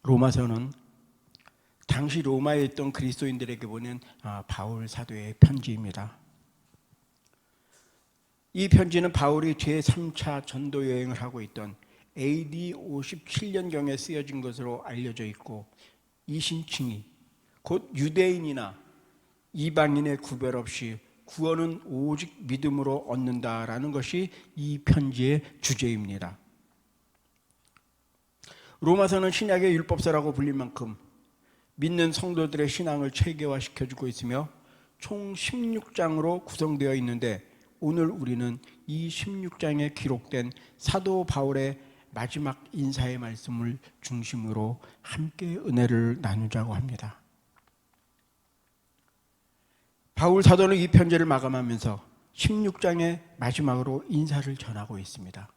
로마서는 당시 로마에 있던 그리스도인들에게 보낸 바울 사도의 편지입니다. 이 편지는 바울이 제3차 전도 여행을 하고 있던 AD 57년경에 쓰여진 것으로 알려져 있고, 이 신칭이 곧 유대인이나 이방인의 구별 없이 구원은 오직 믿음으로 얻는다라는 것이 이 편지의 주제입니다. 로마서는 신약의 율법서라고 불릴 만큼 믿는 성도들의 신앙을 체계화시켜주고 있으며 총 16장으로 구성되어 있는데, 오늘 우리는 이 16장에 기록된 사도 바울의 마지막 인사의 말씀을 중심으로 함께 은혜를 나누자고 합니다. 바울 사도는 이 편지를 마감하면서 16장의 마지막으로 인사를 전하고 있습니다.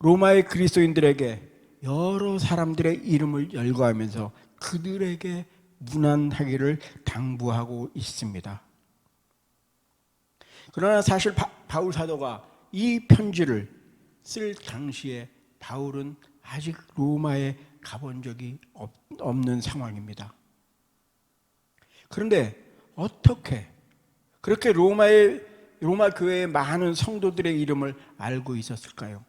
로마의 그리스도인들에게 여러 사람들의 이름을 열거하면서 그들에게 무난하기를 당부하고 있습니다. 그러나 사실 바울 사도가 이 편지를 쓸 당시에 바울은 아직 로마에 가본 적이 없는 상황입니다. 그런데 어떻게 그렇게 로마 교회의 많은 성도들의 이름을 알고 있었을까요?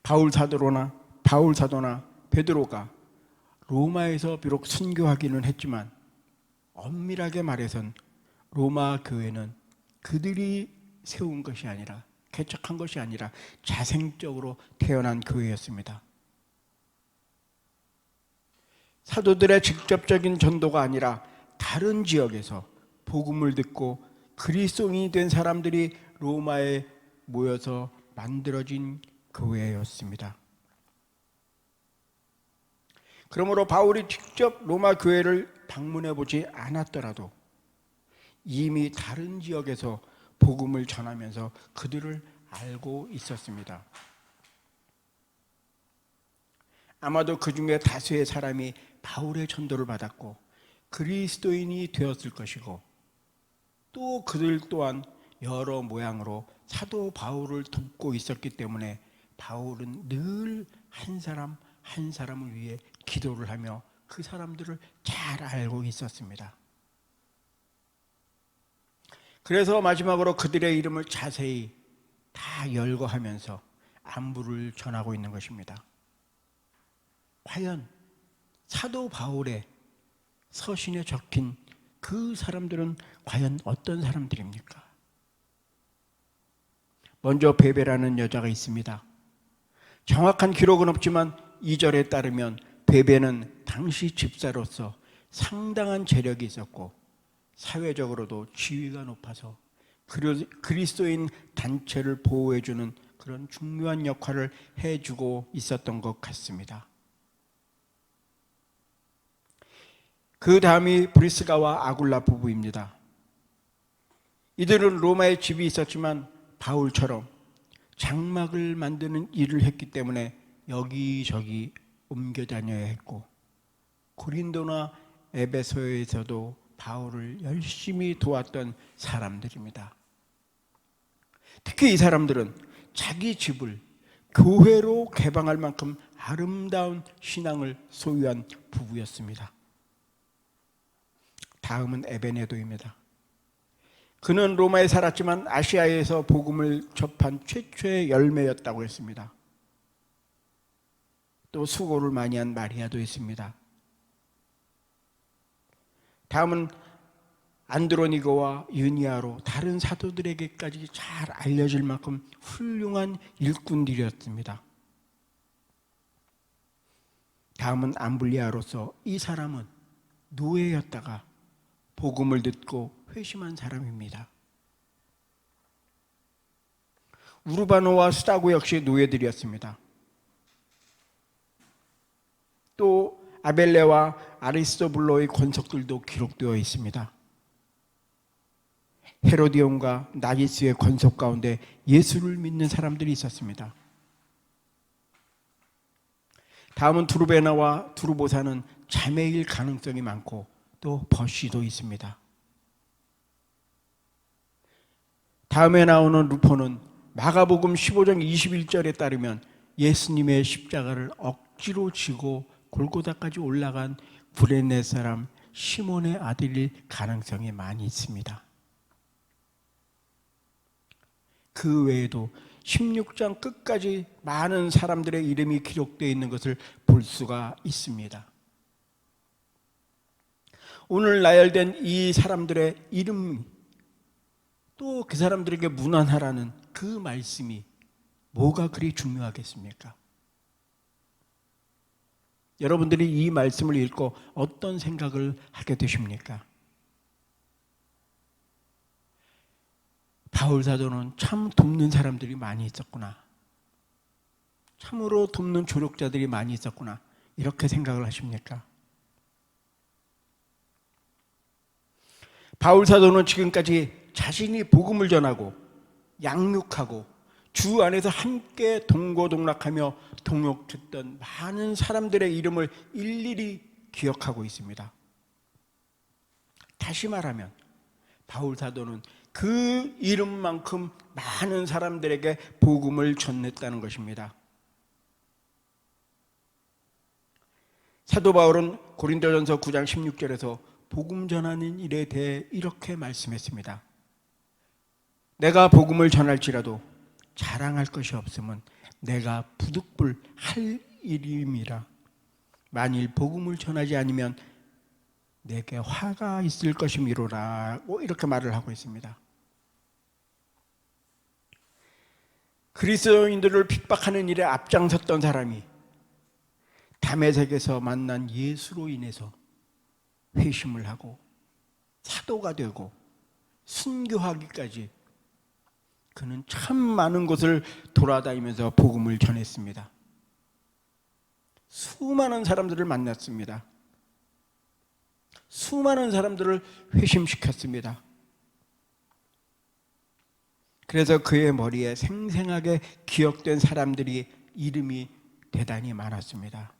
바울 사도나 베드로가 로마에서 비록 순교하기는 했지만 엄밀하게 말해선 로마 교회는 그들이 세운 것이 아니라, 개척한 것이 아니라 자생적으로 태어난 교회였습니다. 사도들의 직접적인 전도가 아니라 다른 지역에서 복음을 듣고 그리스도인이 된 사람들이 로마에 모여서 만들어진 교회였습니다. 그러므로 바울이 직접 로마 교회를 방문해 보지 않았더라도 이미 다른 지역에서 복음을 전하면서 그들을 알고 있었습니다. 아마도 그 중에 다수의 사람이 바울의 전도를 받았고 그리스도인이 되었을 것이고, 또 그들 또한 여러 모양으로 사도 바울을 돕고 있었기 때문에 바울은 늘 한 사람 한 사람을 위해 기도를 하며 그 사람들을 잘 알고 있었습니다. 그래서 마지막으로 그들의 이름을 자세히 다 열거하면서 안부를 전하고 있는 것입니다. 과연 사도 바울의 서신에 적힌 그 사람들은 과연 어떤 사람들입니까? 먼저 베베라는 여자가 있습니다. 정확한 기록은 없지만 2절에 따르면 베베는 당시 집사로서 상당한 재력이 있었고 사회적으로도 지위가 높아서 그리스도인 단체를 보호해주는 그런 중요한 역할을 해주고 있었던 것 같습니다. 그 다음이 브리스가와 아굴라 부부입니다. 이들은 로마에 집이 있었지만 바울처럼 장막을 만드는 일을 했기 때문에 여기저기 옮겨 다녀야 했고, 고린도나 에베소에서도 바울을 열심히 도왔던 사람들입니다. 특히 이 사람들은 자기 집을 교회로 개방할 만큼 아름다운 신앙을 소유한 부부였습니다. 다음은 에베네도입니다. 그는 로마에 살았지만 아시아에서 복음을 접한 최초의 열매였다고 했습니다. 또 수고를 많이 한 마리아도 있습니다. 다음은 안드로니고와 유니아로 다른 사도들에게까지 잘 알려질 만큼 훌륭한 일꾼들이었습니다. 다음은 암블리아로서 이 사람은 노예였다가 복음을 듣고 회심한 사람입니다. 우르바노와 스타고 역시 노예들이었습니다. 또 아벨레와 아리스토블로의 권속들도 기록되어 있습니다. 헤로디온과 나지스의 권속 가운데 예수를 믿는 사람들이 있었습니다. 다음은 두르베나와 두르보사는 자매일 가능성이 많고 또 버시도 있습니다. 다음에 나오는 루포는 마가복음 15장 21절에 따르면 예수님의 십자가를 억지로 지고 골고다까지 올라간 구레네 사람 시몬의 아들일 가능성이 많이 있습니다. 그 외에도 16장 끝까지 많은 사람들의 이름이 기록되어 있는 것을 볼 수가 있습니다. 오늘 나열된 이 사람들의 이름, 또 그 사람들에게 문안하라는 그 말씀이 뭐가 그리 중요하겠습니까? 여러분들이 이 말씀을 읽고 어떤 생각을 하게 되십니까? 바울 사도는 참 돕는 사람들이 많이 있었구나. 참으로 돕는 조력자들이 많이 있었구나. 이렇게 생각을 하십니까? 바울 사도는 지금까지 자신이 복음을 전하고 양육하고 주 안에서 함께 동고동락하며 동역했던 많은 사람들의 이름을 일일이 기억하고 있습니다. 다시 말하면 바울 사도는 그 이름만큼 많은 사람들에게 복음을 전했다는 것입니다. 사도 바울은 고린도전서 9장 16절에서 복음 전하는 일에 대해 이렇게 말씀했습니다. 내가 복음을 전할지라도 자랑할 것이 없으면 내가 부득불 할 일임이라. 만일 복음을 전하지 않으면 내게 화가 있을 것이미로라고 이렇게 말을 하고 있습니다. 그리스도인들을 핍박하는 일에 앞장섰던 사람이 다메섹에서 만난 예수로 인해서 회심을 하고 사도가 되고 순교하기까지 그는 참 많은 곳을 돌아다니면서 복음을 전했습니다. 수많은 사람들을 만났습니다. 수많은 사람들을 회심시켰습니다. 그래서 그의 머리에 생생하게 기억된 사람들이 이름이 대단히 많았습니다.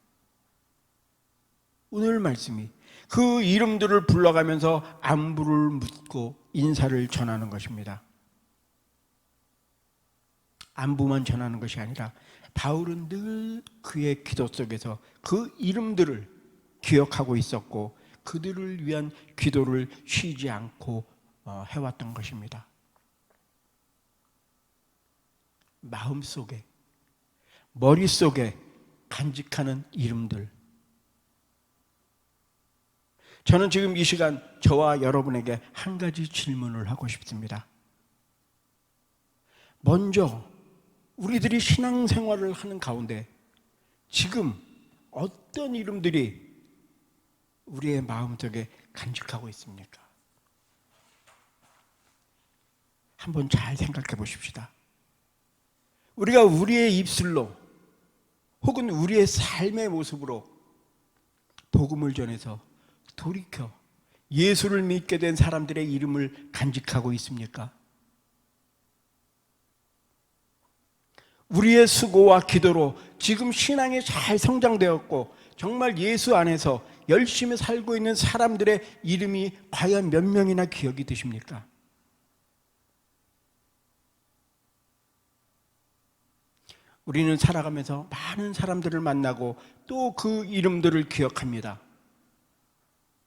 오늘 말씀이 그 이름들을 불러가면서 안부를 묻고 인사를 전하는 것입니다. 안부만 전하는 것이 아니라 바울은 늘 그의 기도 속에서 그 이름들을 기억하고 있었고 그들을 위한 기도를 쉬지 않고 해왔던 것입니다. 마음속에, 머릿속에 간직하는 이름들. 저는 지금 이 시간 저와 여러분에게 한 가지 질문을 하고 싶습니다. 먼저 우리들이 신앙생활을 하는 가운데 지금 어떤 이름들이 우리의 마음속에 간직하고 있습니까? 한번 잘 생각해 보십시다. 우리가 우리의 입술로 혹은 우리의 삶의 모습으로 복음을 전해서 돌이켜 예수를 믿게 된 사람들의 이름을 간직하고 있습니까? 우리의 수고와 기도로 지금 신앙이 잘 성장되었고 정말 예수 안에서 열심히 살고 있는 사람들의 이름이 과연 몇 명이나 기억이 되십니까? 우리는 살아가면서 많은 사람들을 만나고 또 그 이름들을 기억합니다.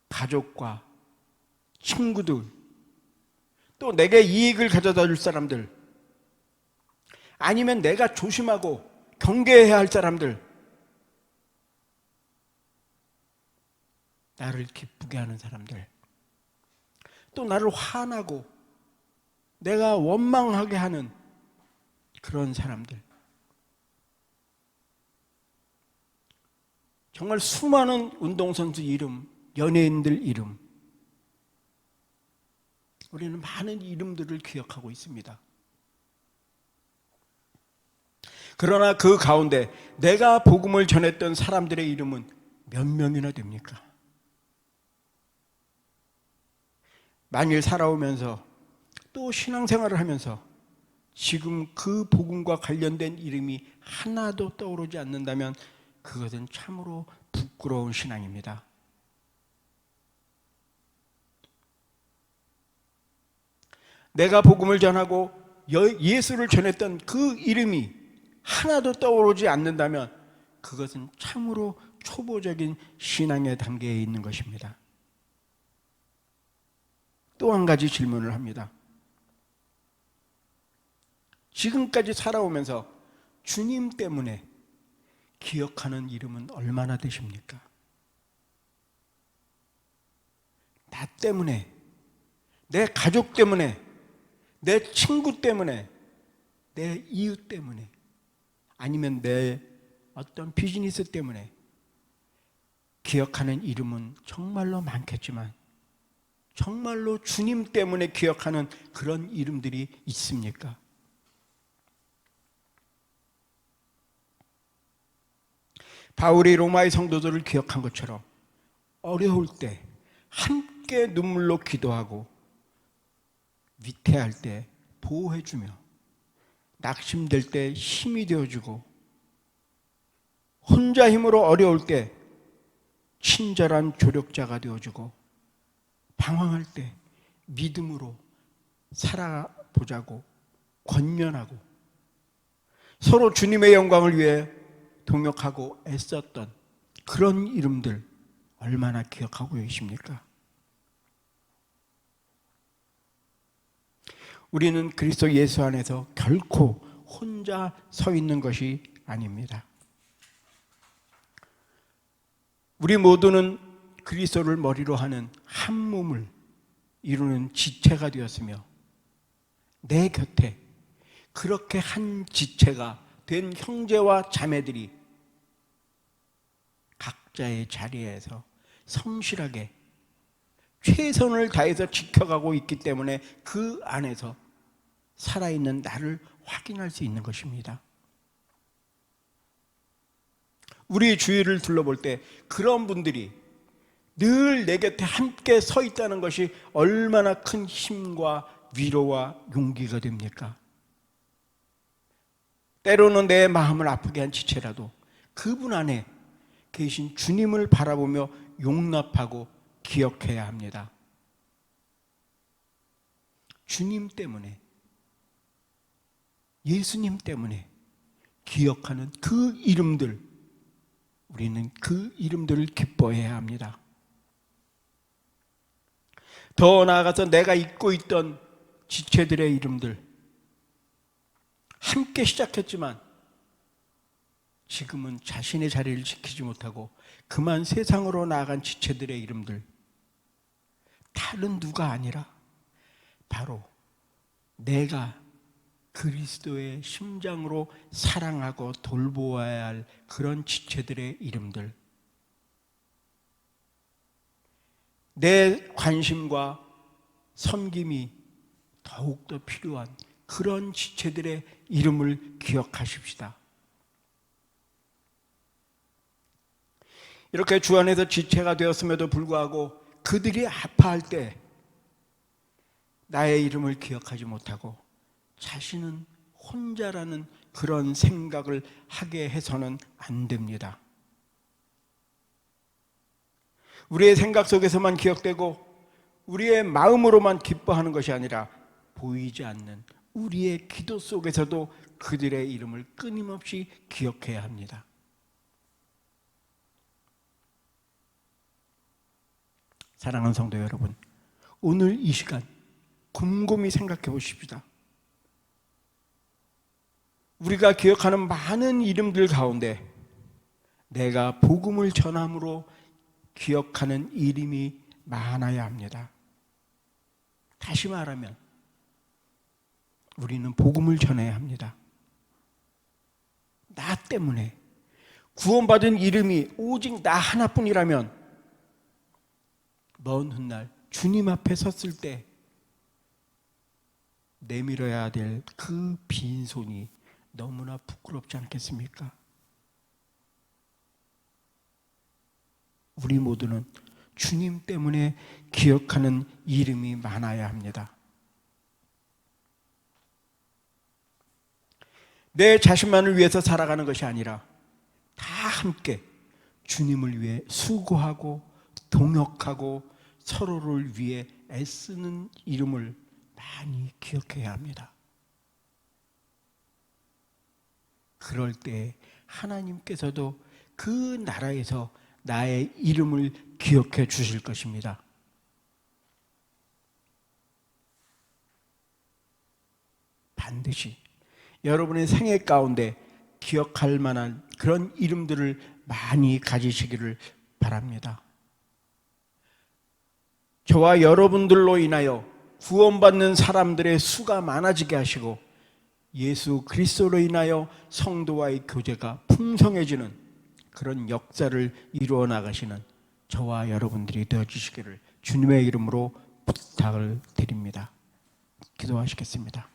가족과 친구들, 또 내게 이익을 가져다 줄 사람들, 아니면 내가 조심하고 경계해야 할 사람들, 나를 기쁘게 하는 사람들, 또 나를 화나고 내가 원망하게 하는 그런 사람들. 정말 수많은 운동선수 이름, 연예인들 이름, 우리는 많은 이름들을 기억하고 있습니다. 그러나 그 가운데 내가 복음을 전했던 사람들의 이름은 몇 명이나 됩니까? 만일 살아오면서 또 신앙생활을 하면서 지금 그 복음과 관련된 이름이 하나도 떠오르지 않는다면 그것은 참으로 부끄러운 신앙입니다. 내가 복음을 전하고 예수를 전했던 그 이름이 하나도 떠오르지 않는다면 그것은 참으로 초보적인 신앙의 단계에 있는 것입니다. 또 한 가지 질문을 합니다. 지금까지 살아오면서 주님 때문에 기억하는 이름은 얼마나 되십니까? 나 때문에, 내 가족 때문에, 내 친구 때문에, 내 이웃 때문에, 아니면 내 어떤 비즈니스 때문에 기억하는 이름은 정말로 많겠지만 정말로 주님 때문에 기억하는 그런 이름들이 있습니까? 바울이 로마의 성도들을 기억한 것처럼 어려울 때 함께 눈물로 기도하고 위태할 때 보호해주며 낙심될 때 힘이 되어주고 혼자 힘으로 어려울 때 친절한 조력자가 되어주고 방황할 때 믿음으로 살아보자고 권면하고 서로 주님의 영광을 위해 동역하고 애썼던 그런 이름들 얼마나 기억하고 계십니까? 우리는 그리스도 예수 안에서 결코 혼자 서 있는 것이 아닙니다. 우리 모두는 그리스도를 머리로 하는 한 몸을 이루는 지체가 되었으며 내 곁에 그렇게 한 지체가 된 형제와 자매들이 각자의 자리에서 성실하게 최선을 다해서 지켜가고 있기 때문에 그 안에서 살아있는 나를 확인할 수 있는 것입니다. 우리 주위를 둘러볼 때 그런 분들이 늘 내 곁에 함께 서 있다는 것이 얼마나 큰 힘과 위로와 용기가 됩니까? 때로는 내 마음을 아프게 한 지체라도 그분 안에 계신 주님을 바라보며 용납하고 기억해야 합니다. 주님 때문에, 예수님 때문에 기억하는 그 이름들, 우리는 그 이름들을 기뻐해야 합니다. 더 나아가서 내가 잊고 있던 지체들의 이름들, 함께 시작했지만 지금은 자신의 자리를 지키지 못하고 그만 세상으로 나아간 지체들의 이름들, 다른 누가 아니라 바로 내가 그리스도의 심장으로 사랑하고 돌보아야 할 그런 지체들의 이름들, 내 관심과 섬김이 더욱더 필요한 그런 지체들의 이름을 기억하십시다. 이렇게 주 안에서 지체가 되었음에도 불구하고 그들이 아파할 때 나의 이름을 기억하지 못하고 자신은 혼자라는 그런 생각을 하게 해서는 안 됩니다. 우리의 생각 속에서만 기억되고 우리의 마음으로만 기뻐하는 것이 아니라 보이지 않는 우리의 기도 속에서도 그들의 이름을 끊임없이 기억해야 합니다. 사랑하는 성도 여러분, 오늘 이 시간 곰곰이 생각해 보십시다. 우리가 기억하는 많은 이름들 가운데 내가 복음을 전함으로 기억하는 이름이 많아야 합니다. 다시 말하면 우리는 복음을 전해야 합니다. 나 때문에 구원받은 이름이 오직 나 하나뿐이라면 먼 훗날 주님 앞에 섰을 때 내밀어야 될 그 빈손이 너무나 부끄럽지 않겠습니까? 우리 모두는 주님 때문에 기억하는 이름이 많아야 합니다. 내 자신만을 위해서 살아가는 것이 아니라 다 함께 주님을 위해 수고하고 동역하고 서로를 위해 애쓰는 이름을 많이 기억해야 합니다. 그럴 때 하나님께서도 그 나라에서 나의 이름을 기억해 주실 것입니다. 반드시 여러분의 생애 가운데 기억할 만한 그런 이름들을 많이 가지시기를 바랍니다. 저와 여러분들로 인하여 구원받는 사람들의 수가 많아지게 하시고 예수 그리스도로 인하여 성도와의 교제가 풍성해지는 그런 역사를 이루어 나가시는 저와 여러분들이 되어주시기를 주님의 이름으로 부탁을 드립니다. 기도하시겠습니다.